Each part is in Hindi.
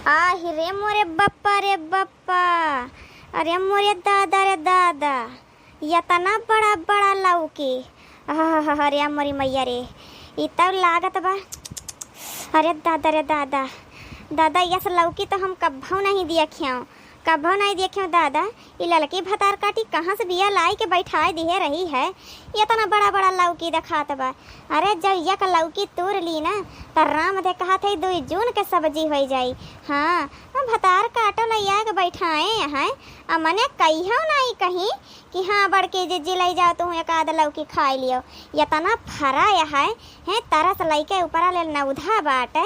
आहि रे मोरे बप्पा रे बप्पा, अरे मोरे दादा रे दादा, यतना बड़ा बड़ा लौकी। अरे मोरी मैया रे, इ तब लागत बा। अरे दादा रे दादा, दादा यस लौकी तो हम कभू नहीं देखियो, कभू नहीं देखियो दादा। ये लड़की भतार काटी कहाँ से बिया लाई के बैठाए दिए रही है, ये तना बड़ा बड़ा लौकी दिखात बा। अरे जब यक लौकी तोड़ ली ना तो राम दे कहा थे 2 जून के सब्जी हो जाई। हाँ भतार काटो लैया के बैठाए हैं, मने कहियो नहीं कहीं कि हाँ बड़के जे ले जाओ तुम एक आध लौकी खाई लियो। ये तना फरा है तरस लैके ऊपर ले नौधा बाटे,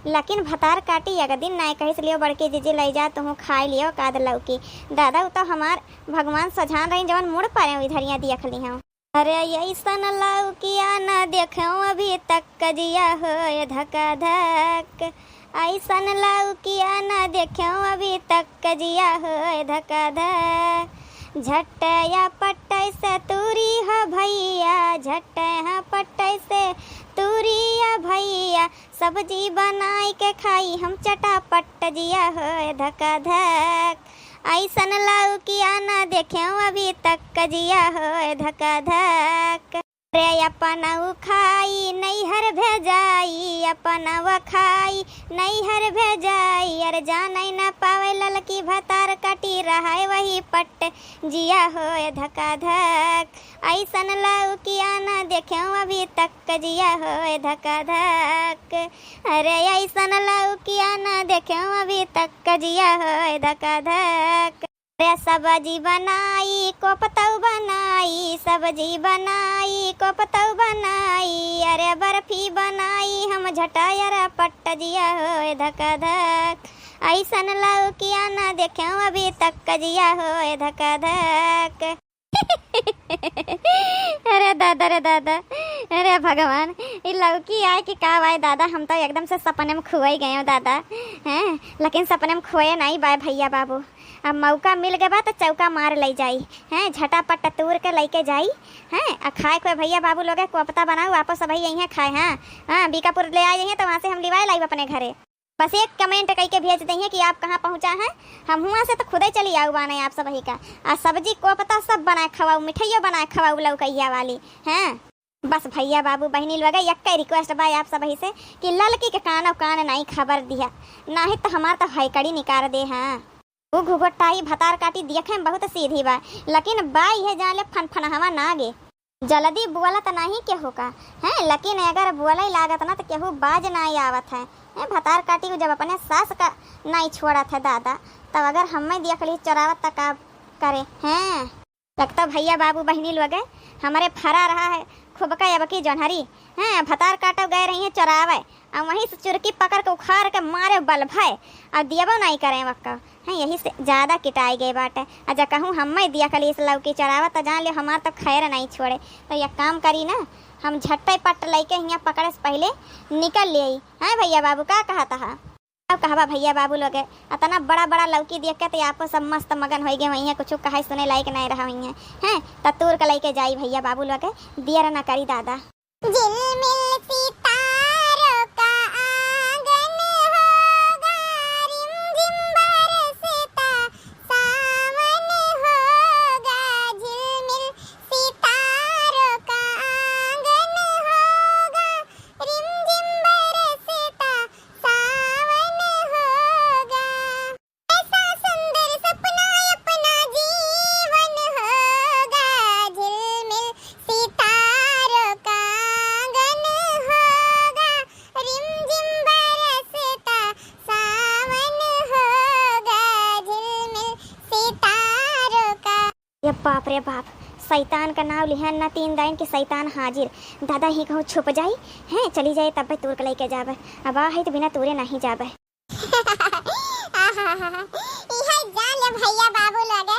लेकिन भतार काटी एक दिन नहीं कही से लियो बड़के जे ले जा तुम खाई लियो एक आध लौकी। दादा तो हमार भगवान सजान रही जवन मुड़ पारे इधरिया देख ली हूँ। अरे ऐसन लौकिया न देखो अभी तक कजिया हो धका धक, ऐसन लौकिया न देखो अभी तक कजिया हो धका धक। झटया पट्टै से तूरी हो भैया, झटया पट्टै से तूरी या भैया, सब्जी बनाई के खाई हम चटापट जिया हो धका धक। ऐसन लौकिया न देखे अभी तक कजिया हो धका धक। रे अपन खाई नैहर भेजाई, अपन खाई नैहर भेजाई। अरे जाने न पावे ललकी भतार कटी रहा वही पट जिया हो धका धक। ऐसन लौकिया न देखे अभी तक कजिया हो धका धक। अरे ऐसन लौकिया न देखे अभी तक कजिया हो धका धक। अरे सब्जी बनाई कोपतौ बनाई, सब्जी बनाई कोपतौ बनाई। अरे बर्फी बनाई हम झटायर पट जिया हो धका धक। ऐसन लौकिया न देखे अभी तक कजिया हो धका धक। अरे दादा रे दादा, अरे भगवान, ये लौकी आए कि का आए दादा। हम तो एकदम से सपने में खोए गए हो दादा हैं, लेकिन सपने में खोए नहीं बाय भैया बाबू। अब मौका मिल गया तो चौका मार ले जाई हैं, झटापट तूर के लेके जाई हैं। खाए को भैया बाबू लोग कोफ्ता बनाओ वापस सब यहीं खाए। हाँ बीकापुर ले आए हैं तो वहाँ से हम लिवाए लाई अपने घरे। बस एक कमेंट कई के भेज देंगे कि आप कहाँ पहुँचा हैं, हम हुआ से तो खुद ही चली आऊ बाने आप सब ही का। आ सब्जी कोफ्ता सब बनाए खवाऊ, मिठाइयों बनाए खवाऊ लौकैया वाली हैं। बस भैया बाबू बहनी लोग एक रिक्वेस्ट बा आप सब ही से कि ललकी के कान नहीं खबर दिया, ना ही तो हमार तो हैकड़ी निकाल दे। हाँ वो घुघटाई भतार काटी देखे में बहुत सीधी बा, लेकिन बाई है जान ले फन हवा ना गे। जल्दी बुआला तो नहीं के होगा हैं, लेकिन अगर बुआला ही लागत ना तो केहू बाज नहीं आवत है। भतार काटी को जब अपने सास का नहीं छोड़ा था दादा, तब अगर हमें देख ली चरावत तक आप करे हैं। लगता भैया बाबू बहनी लोग हमारे फरा रहा है खूब का अब की जोनहरी हैं। भतार काटो गए रही हैं चरावे और वहीं से चुरकी पकड़ के उखाड़ के मारे बल भय और दियबो नहीं करें वक्का हैं। यही से ज़्यादा किटाई गई बाटे। अजा कहूँ हमें दिया कली इस लौकी चरावा तो जान ले हमार तो खैर नहीं छोड़े। तो यह काम करी ना, हम झट्टे पट लेके यहाँ पकड़े से पहले निकल ले आई हैं। भैया बाबू का कहा था कहवा भैया बाबू लोग इतना बड़ा बड़ा लौकी देख के तो आपको सब मस्त मगन हो गए वहीं है, कुछ कहा सुने लायक नहीं रहा हुई हैं। तूर के लेके जाई भैया बाबू लोग दिया ना करी दादा। बाप रे बाप, शैतान का नाम लिहन ना 3 दिन के शैतान हाजिर। दादा ही कहूँ छुप जाई हैं, चली जाए तब तूर के लेके जाबे। अब है तो बिना तूरे नहीं जाबे। भैया बाबू लोग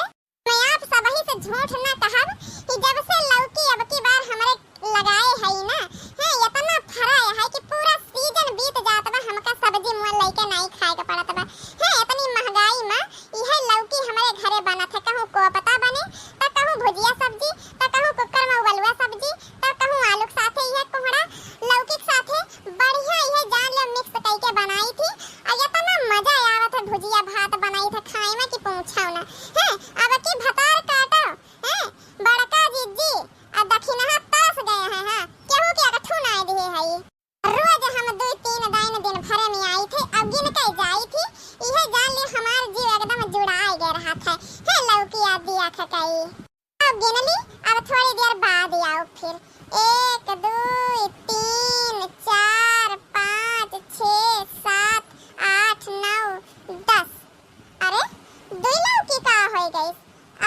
मैं आप सब ही से झूठ ना कहब कि जब से लौकी अब की बार हमरे लगाए है ना हैं, इतना फरा है कि पूरा सीजन बीत जात बा हमका सब्जी मुआ लेके नहीं खाए के पड़त बा हैं। इतनी महंगाई में यह लौकी हमारे घरे बनत है, कहूँ कोफ्ता बने तो कहूँ भुजिया सब्जी तो कहूँ कुकर में उबलुआ सब्जी तो कहूँ आलू के साथे यह कोहड़ा लौकी के साथे बढ़िया यह जान ले मिक्स करके बनाई थी और इतना मजा आवत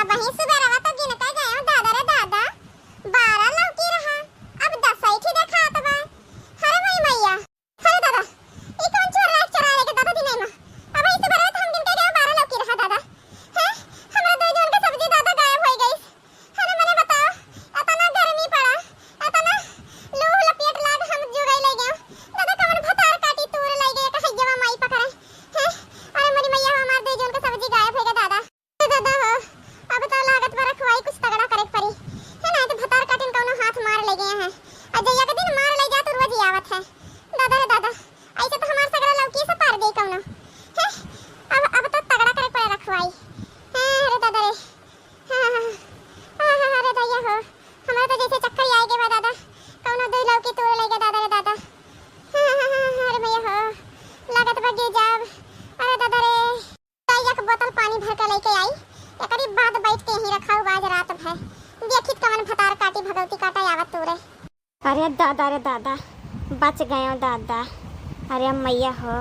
अब वहीं सुबह रहा तो गिन के गए दादा रे दादा 12 लौकी रहा अब 10 ही देखा तो बा अरे भाई मैया अरे दादा ये कौन चोरा लेके दादा दिन में अब वहीं सुबह रहा हम गिन के गए 12 लौकी रहा दादा हैं हमरा दो जन के सब्जी दादा गायब हो गई अरे मने बताओ इतना गर्मी पड़ा इतना लू लपेट लाग हम जुगाई ले गए दादा कमन भतार काटी तूर ले गए कहीं जमा माई पकड़े हैं अरे मेरी मैया हमार दो जन के सब्जी गायब हो गई दादा दादा हो अब तो लागत पर रखवाई कुछ तगड़ा करे पड़ी है ना तो भतार काटिन कौनो हाथ मार ले गए हैं अजया के दिन मार ले जा तो रोज ही आवत है दादा रे दादा ऐसे तो हमार सगरा लौकी से पार गई कौनो है अब तो तगड़ा करे पड़े रखवाई अरे दादा रे अरे दया हो हमारे तो जैसे चक्कर ही आएगे बा दादा कौनो दो लौकी तोड़ ले गए दादा रे दादा अरे मैया हो लागत पर गिर जाब अरे दादा रे एक बोतल पानी भर के लेके आई एकरी बाद बैठ के ही रखा हुआ आज रात भर देखित कमन भतार काटी भगवती काटा आवत तोरे अरे दादा बच गए हो दादा। अरे मैया हो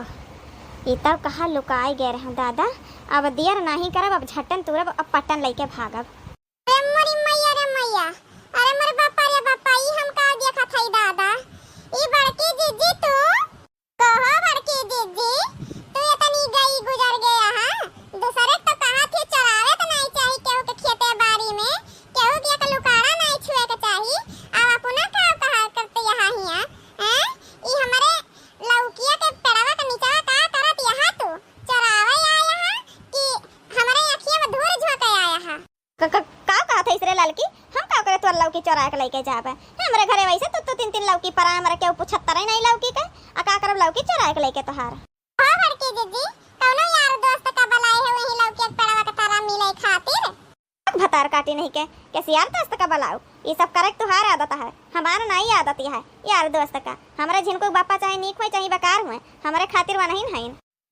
ये तब कहाँ लुकाए गए रहे दादा। अब देर नहीं करब अब झटन तुरब अब पटन लेके भागब। अरे मोरी मैया रे मैया अरे मोरे बापा रे बापा ई हम का देखा थई दादा ई बड़की जीजी तू कहो बड़की जीजी तू इतनी गई गुजर गया हां दूसरे तो कहा थे चरावे तो नहीं चाहिए केहू के खेते बाड़ी में केहू के लुकारा नहीं छुए के चाहिए अब अपना का कहा करते यहाँ हिया हैं ई हमारे लौकिया के पेड़वा के नीचे का करत यहाँ तू चरावे आया है कि हमारे आँखियों में धूल झोंके आया है का कहा था इसरे लड़की हम का करे तोर लौकी चोरा के लेके जाबे हमरे घरे वैसे तो तीन लौकी परा हमरा के पूछतर ही नहीं लौकी के आ का करब लौकी चोरा के लेके तोहार हां बड़की दीदी कौनो यार दोस्त का बलाए है वही लौकी के पेड़वा के तारा मिले खातिर भतार काटी नहीं के कैसे यार दोस्त का बलाओ ये सब करे तोहार आदत है हमारा नहीं आदत है यार दोस्त का हमरा जिनको बापा चाहे नीक होए चाहे बेकार होए हमारे खातिर वा नहीं है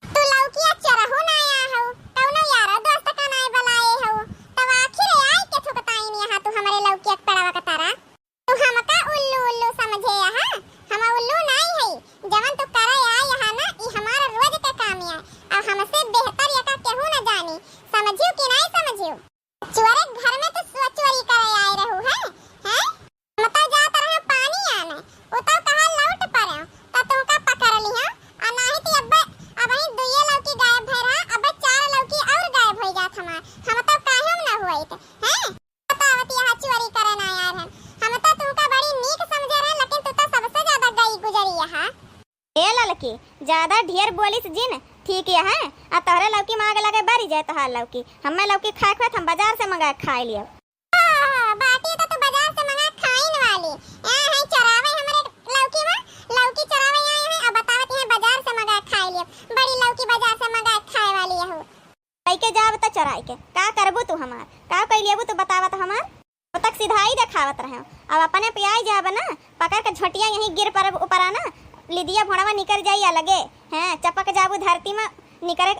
तू लौकी चोरा हो ना आया हो कौनो यार दोस्त का नहीं बलाए हो तब आखिर आई के थुकताई नहीं यहां तू हमारे लौकी के पेड़वा के तारा तू हमका उल्लू उल्लू समझे यहां हम उल्लू नहीं है जवन तू करे आ यहां ना ई हमारा रोज का काम है और हमसे बेहतर ये का केहू ना जानी समझियो कि नहीं समझियो चोरे घर में तो चोरी करे आए रहू हैं मत जात रहे पानी आने वो तो कहा लौट पड़े त तू का पकड़ लिया आ नहीं तो अब ही दुइये लौकी गायब भय रहा अब 4 लौकी और गायब हो जात हम तो काहे ना हुई थे हैं बतावत यहां चोरी करे ना यार हम तो तू का बड़ी नीक समझे रहे लेकिन तू तो सबसे ज्यादा गई गुजरी यहां ए लड़की ज्यादा ढेर बोलिस जिन ठीक है आ तोहरे लौकी मांगे लगे बारी जाए तोहार लौकी हमें लौकी खाए खाए हम बाजार से मंगा खाए लियो बाटी तो तू बाजार से मंगा खाइन वाली है चरावे हमारे लौकी में लौकी चरावे आए हैं अब बतावत है बाजार से मंगा खाए लियो बड़ी लौकी बाजार से मंगा खाए वाली है लेके जाब त चराई के का करबू तू हमार का कइ लेबू तू बतावत हमार तो तक सीधाई देखावत रहे अब अपने पे आई जाब ना पकड़ के झटिया यहीं गिर पर ऊपर आना लिदिया भोड़वा निकल जाई लगे हैं चपक जाबू धरती में निकरे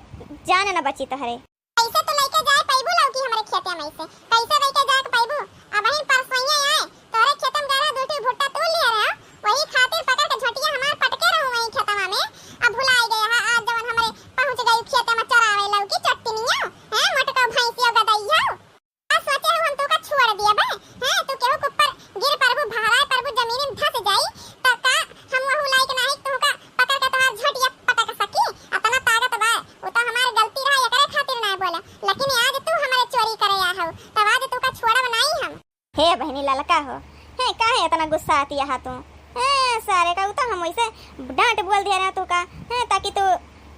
जान न बची तहरे कैसे तो लेके जाए पैबू लौकी हमारे खेते में से कैसे लेके जाए पैबू अब ही परसोइया आए तोरे खेत में गरा दूटी भुट्टा तोड़ लिया रहा वही खातिर पकड़ के झटिया हमार पटके रहू वही खेतवा में अब भुलाए गए है आज जवन हमारे पहुंच गई खेते में चरावे लौकी चट्टनिया हैं मोटका भैंसिया गदैया आ सोचे हम तो का छोड़ दिया बे हैं तू केहू के ऊपर गिर परबू भाराए परबू जमीन में धस जाई त का हम वहु लायक नहीं तू का पकड़ के तोहार झटिया पटक सकी अपना ताकत बा वो तो हमारी गलती रहा एकरे खातिर नहीं बोला लेकिन आज तू हमारे चोरी करे आ हो तब आज तू का छोड़ब नहीं हम हे बहनी ललका हो है काहे इतना गुस्सा आती है तू हैं सारे का उता हम वैसे डांट बोल दिया ना तू का हैं ताकि तू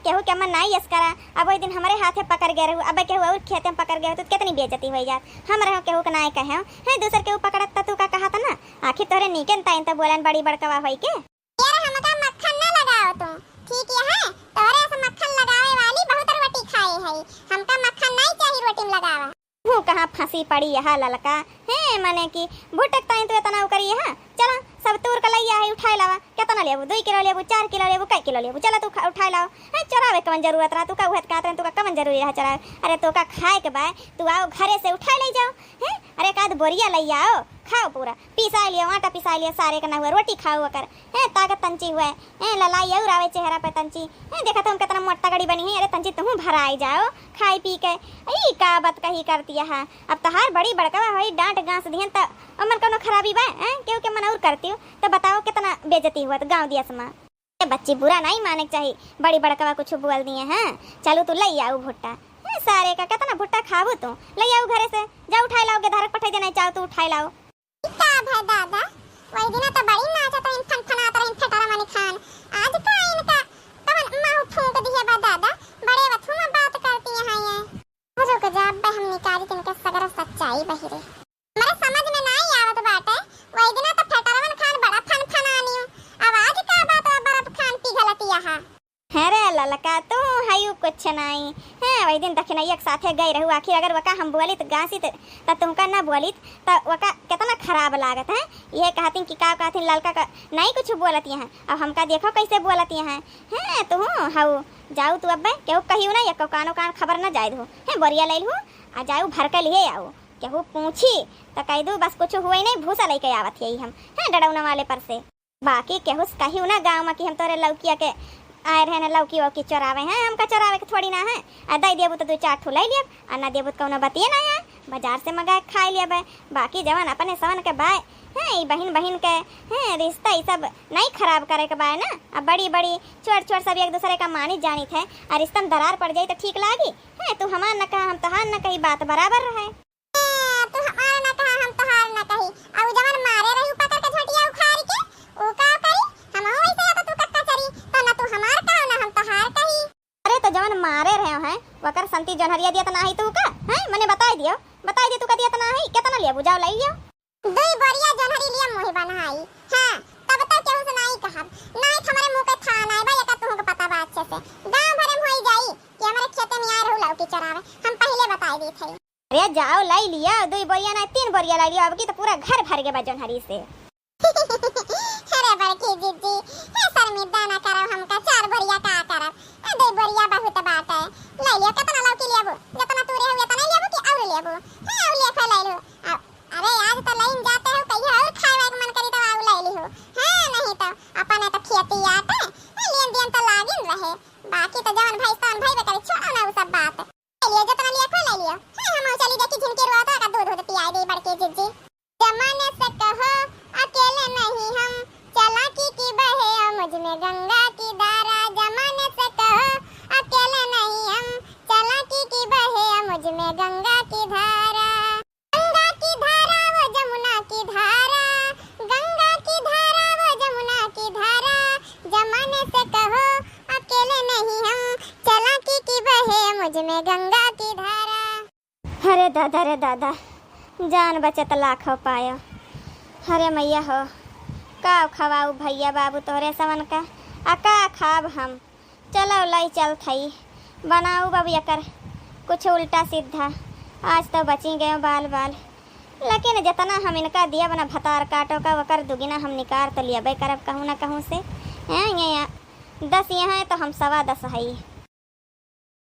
केहू के मन नहीं यस करा अब ओई दिन हमारे हाथे पकड़ गए रहू अब केहू और खेते में पकड़ गए तो कितनी बेइज्जती हो जात हम रहो केहू के नहीं कहे हैं दूसर केहू पकड़त तू का कहा था ना आखिर तोरे नीके ताइन त बोलन बड़ी बड़कवा होई के यार हमका मक्खन ना लगाओ तुम ठीक है तोरे से मक्खन लगावे वाली बहुत रोटी खाए है हमका मक्खन नहीं चाहिए रोटी में लगावा हूँ कहाँ फंसी पड़ी है ललका है माने कि भुटक ताइन तो इतना करी है चला सब तूर का लइया है उठाए लावा कितना लेबू 2 किलो लेबू 4 किलो लेबू कई किलो लेबू चला तू उठाए लाओ है चरावे कवन जरूरत रहा तू का उहत का तू का कवन जरूरी रहा चरावे अरे तो का खाए के बा तू आओ घरे से उठाए ले जाओ है अरे एक आध बोरिया लइया आओ खाओ पूरा पिसा लियो आटा पिसा लियो सारे का ना हुआ रोटी खाओ कर है ताकत तंची हुआ है ललाई और आवे चेहरा पे तंची है देखा तुम कितना मोटा गड़ी बनी है अरे तंची तुम भराई जाओ खाई पी के ई का बात कही करती है अब तहार बड़ी बड़का होई डांट गांस दिहन त अमन कोनो खराबी बा हैं क्यों के मन और करती हो तो बताओ कितना बेइज्जती हुआ तो गांव दिया समा बच्ची बुरा नहीं माने के चाहिए बड़ी बड़का कुछ बोल दिए हैं चलो तू लई आओ भुट्टा सारे का कितना भुट्टा खाबो तू लई आओ घरे से जा उठाई लाओगे धारक पठाई देना चाहो तो उठाई लाओ का भाई दादा वही दिन तो बड़ी नाचा तो इन फनफनाता इन फटारा मानी खान आज का इनका तवन माहू फूंक दिए बा दादा बड़े वथु में बात करती हैं ये रुक जा बे हम निकाली तिनके सगर सच्चाई बहिरे मेरे समझ में नहीं आवत बाटे वही दिन तो फटारा खान बड़ा फनफनानी आवाज का बात बरफ खान पी गलती है अरे ललका तो हायु कुछ नहीं है वही दिन दक्षिण एक साथे गई रहू आखिर अगर वका हम बोली तो गांसी तो तुमका ना बोली तो वका कितना खराब लागत है ये कहती कि का कहती ललका का नहीं कुछ बोलती हैं अब हमका देखो कैसे बोलती हैं हैं तू हाउ जाऊ तू अब केहू कहियो ना या कानो कान खबर ना जाए दो है बोरिया ले लू आ जाऊ भर के लिए आओ केहू पूछी तो कह दू बस कुछ हुआ नहीं भूसा लेके आवत यही हम है डड़ौना वाले पर से बाकी केहू कहियो ना गाँव में कि हम तोरे लौकिया के आए रहे ना लौकी वौकी चरावे हैं हमका चरावे के थोड़ी ना है आ दई देबू तो 2-4 ठो ले लियब आ ना देबू तो कौनो बतिए ना है बाजार से मंगा के खा लियब बाकी जवान अपने सवन के बाय हैं ई बहन के हैं रिश्ता ई सब नहीं खराब करे के बाय ना अब बड़ी बड़ी छोट छोट सब एक दूसरे का मानी जानी थे और रिश्ता में दरार पड़ जाई तो ठीक लागी है तू हमार न कहा हम तहार न कही बात बराबर रहे तू हमार न कहा हम तहार न कही अब जवन मारे रही पकड़ के झोटिया उखाड़ के ओ का करी हम हो ऐसे या तू कक्का चरी तो ना तू हमार कहा ना हम तहार कही अरे तो जवन मारे रहे हैं वकर संती जनहरिया दिया त नाही तू का हैं मने बताई दियो तू का दिया त नाही कितना लिया बुझाओ लई लियो दुई बरिया जनहरी लिया मोहि बनाई हां तब तक केहू से नहीं कहब नहीं हमारे मुंह के थाना बा या तुमको पता बा अच्छे से गांव भरे में होई जाई कि हमारे खेत में आ रहू लौकी चरावे हम पहले बताई दी थी अरे जाओ लई लिया 2 बोरिया ना 3 बोरिया ला लिया अब की तो पूरा घर भर गया बा जनहरी से अरे बड़की जीजी हे शर्मिंदा ना करो हमका 4 बोरिया का करब 2 बोरिया बहुत बात है ले लियो कितना लौकी लेबो जितना तू रहू उतना लेबो कि और लेबो हां और ले फे ले लो अरे आज तो लाइन जाते हो कहियो और खाए के मन करी तो आउ ले लिहो हां नहीं तो अपने तो खेती आते लेन देन तो लागिन रहे बाकी तो जवन भाई स्थान भाई बेकर छोड़ो ना वो सब बात ले लियो जितना लिया खो ले लियो हां हम चली देखी झिनके रोता का दूध पियाई दे बड़के जीजी जमाने से कहो अकेले नहीं हम चालाकी की बहे मुझ में गंगा की धारा जमाने से कहो अकेले नहीं हम चालाकी की बहे मुझ में गंगा की धारा वो जमुना की धारा गंगा की धारा वो जमुना की धारा जमाने से कहो अकेले नहीं हम चालाकी की बहे मुझ में गंगा की धारा अरे दादा जान बचत लाखों पायो अरे मैया हो का खवाऊ भैया बाबू तोरे समन का का खाब हम चलो लई चल थई बनाऊ बाबू कर कुछ उल्टा सीधा आज तो बची गए बाल लेकिन जितना हम इनका दिया बना भतार काटो का वकर दुगुना हम निकार तो लिया करब कहूँ ना कहूँ से हैं 10 यहाँ है तो हम 10.25 है